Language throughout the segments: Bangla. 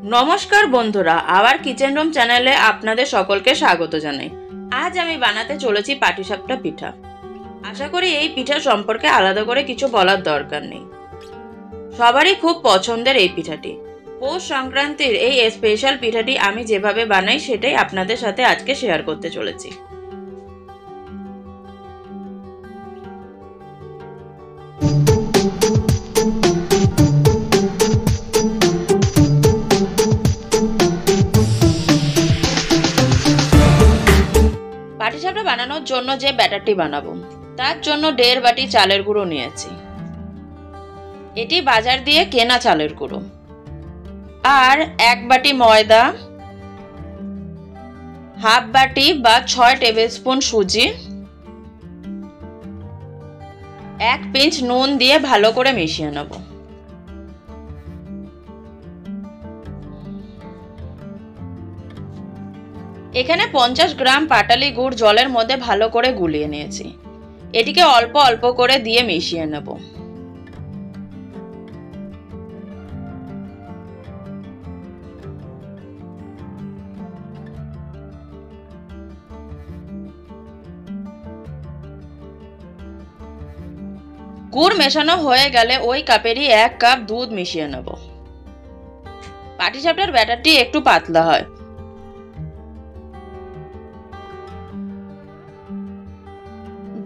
নমস্কার বন্ধুরা, আবার কিচেন রুম চ্যানেলে আপনাদের সকলকে স্বাগত জানাই। আজ আমি বানাতে চলেছি পাটিসাপটা পিঠা। আশা করি এই পিঠা সম্পর্কে আলাদা করে কিছু বলার দরকার নেই। সবারই খুব পছন্দের এই পিঠাটি। পৌষ সংক্রান্তির এই স্পেশাল পিঠাটি আমি যেভাবে বানাই সেটাই আপনাদের সাথে আজকে শেয়ার করতে চলেছি। পাটিসাপটা বানানোর জন্য যে ব্যাটারটি বানাবো তার জন্য 1.5 বাটি চালের গুঁড়ো নিয়েছি। এটি বাজার দিয়ে কেনা চালের গুঁড়ো। আর 1 বাটি ময়দা, হাফ বাটি বা 6 টেবিল স্পুন সুজি, 1 পিঞ্চ নুন দিয়ে ভালো করে মিশিয়ে নেব। এখানে 50 গ্রাম পাটালি গুড় জলের মধ্যে ভালো করে গুলিয়ে নিয়েছি। এটিকে অল্প অল্প করে দিয়ে মিশিয়ে নেব। গুড় মেশানো হয়ে গেলে ওই কাপেরই 1 কাপ দুধ মিশিয়ে নেব। পাটিসাপটার ব্যাটারটি একটু পাতলা হয়।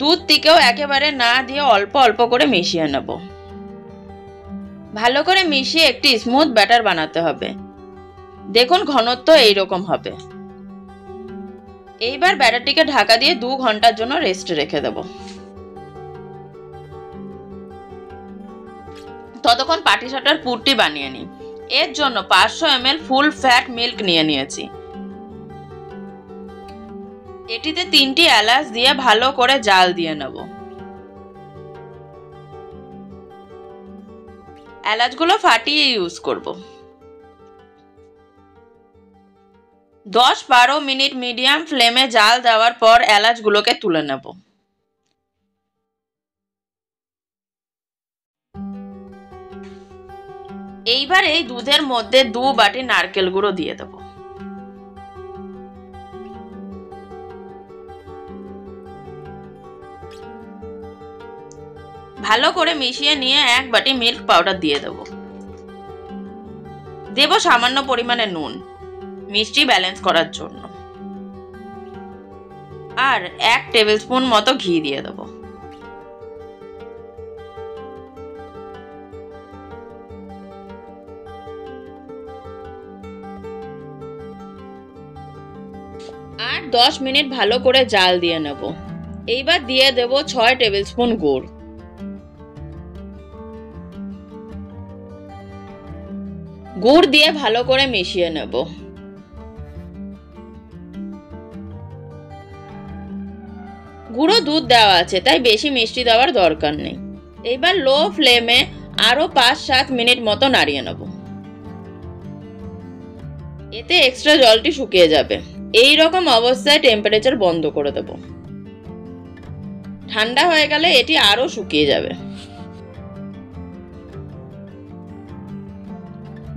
দুধটিকেও একেবারে না দিয়ে অল্প অল্প করে মিশিয়ে নেব। ভালো করে মিশিয়ে একটি স্মুথ ব্যাটার বানাতে হবে। দেখুন ঘনত্ব এইরকম হবে। এইবার ব্যাটারটিকে ঢাকা দিয়ে 2 ঘন্টার জন্য রেস্টে রেখে দেব। ততক্ষণ পাটিসাপটার পুরটি বানিয়ে নিই। এর জন্য 500 ml ফুল ফ্যাট মিল্ক নিয়ে নিয়েছি। এটিতে 3টি এলাচ দিয়ে ভালো করে জাল দিয়ে নেব। এলাচগুলো ফাটিয়ে ইউজ করব। 10-12 মিনিট মিডিয়াম ফ্লেমে জাল দেওয়ার পর এলাচগুলোকে তুলে নেব। এইবার এই দুধের মধ্যে 2 বাটি নারকেল গুঁড়ো দিয়ে দেব। ভালো করে মিশিয়ে নিয়ে 1 বাটি মিল্ক পাউডার দিয়ে দেব। দেব সামান্য পরিমাণে নুন, মিষ্টি ব্যালেন্স করার জন্য। আর 1 টেবিল স্পুন মতো ঘি দিয়ে দেব। আর 10 মিনিট ভালো করে জাল দিয়ে নেব। এইবার দিয়ে দেব 6 টেবিল স্পুন গুড়। গুড় দিয়ে ভালো করে মিশিয়ে নেব। গুঁড়ো দুধ দেওয়া আছে তাই বেশি মিষ্টি দেওয়ার দরকার নেই। এইবার লো ফ্লেমে আরো 5-7 মিনিট মতো নাড়িয়ে নেব। এতে এক্সট্রা জলটি শুকিয়ে যাবে। এই রকম অবস্থায় টেম্পারেচার বন্ধ করে দেব। ঠান্ডা হয়ে গেলে এটি আরো শুকিয়ে যাবে।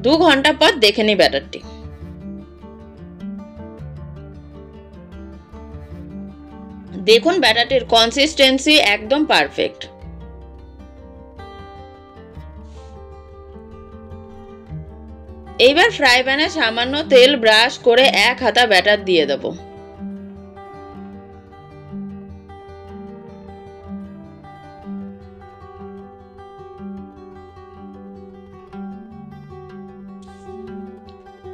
2 ঘন্টা পর দেখে নিই ব্যাটারটি। দেখুন ব্যাটারটির কনসিস্টেন্সি একদম পারফেক্ট। এইবার ফ্রাই প্যানে সামান্য তেল ব্রাশ করে 1 হাতা ব্যাটার দিয়ে দেব।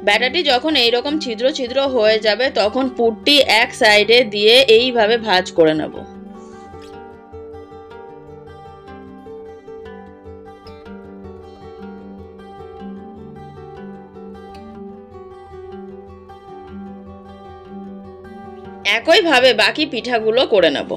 ব্যাটারটি যখন এইরকম ছিদ্র ছিদ্র হয়ে যাবে তখন পুরটি এক সাইডে দিয়ে এইভাবে ভাঁজ করে নেব। একইভাবে বাকি পিঠাগুলো করে নেব।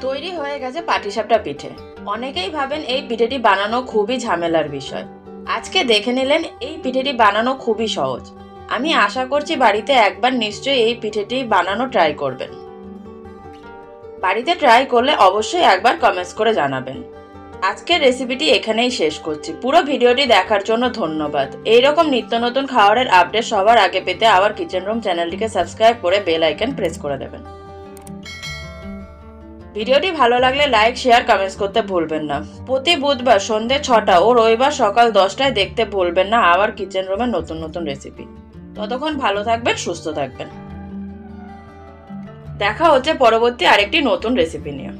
তৈরি হয়ে গেছে পাটিসাপটা পিঠে। অনেকেই ভাবেন এই পিঠেটি বানানো খুবই ঝামেলার বিষয়। আজকে দেখে নিলেন এই পিঠেটি বানানো খুবই সহজ। আমি আশা করছি বাড়িতে একবার নিশ্চয়ই এই পিঠেটি বানানো ট্রাই করবেন। বাড়িতে ট্রাই করলে অবশ্যই একবার কমেন্টস করে জানাবেন। আজকের রেসিপিটি এখানেই শেষ করছি। পুরো ভিডিওটি দেখার জন্য ধন্যবাদ। এইরকম নিত্য নতুন খাবারের আপডেট সবার আগে পেতে আওয়ার কিচেন রুম চ্যানেলটিকে সাবস্ক্রাইব করে বেল আইকন প্রেস করে দেবেন। ভিডিওটি ভালো লাগলে লাইক, শেয়ার, কমেন্টস করতে ভুলবেন না। প্রতি বুধবার সন্ধ্যে 6টা ও রবিবার সকাল 10টায় দেখতে ভুলবেন না আওয়ার কিচেন রুমের নতুন নতুন রেসিপি। ততক্ষণ ভালো থাকবেন, সুস্থ থাকবেন। দেখা হচ্ছে পরবর্তী আরেকটি নতুন রেসিপি নিয়ে।